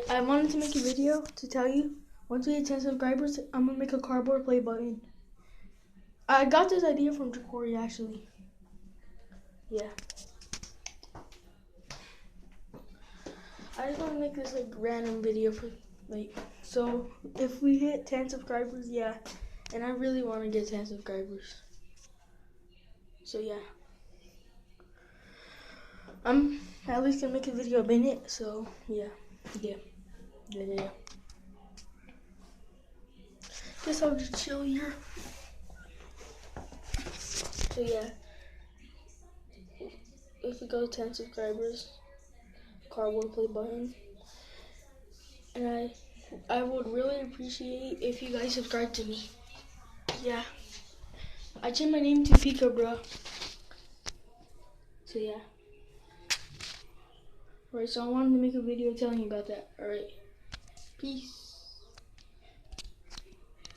I wanted to make a video to tell you, once we hit 10 subscribers, I'm gonna make a cardboard play button. I got this idea from Jacory actually. Yeah. I just want to make this like random video for like, so if we hit 10 subscribers, yeah, and I really want to get 10 subscribers. So yeah, I'm at least gonna make a video a minute. So yeah. Guess I'll just chill here. So yeah, if we go 10 subscribers, cardboard play button, and I would really appreciate if you guys subscribe to me. Yeah, I changed my name to Pika, bro. So yeah. Alright, so I wanted to make a video telling you about that. Alright, peace.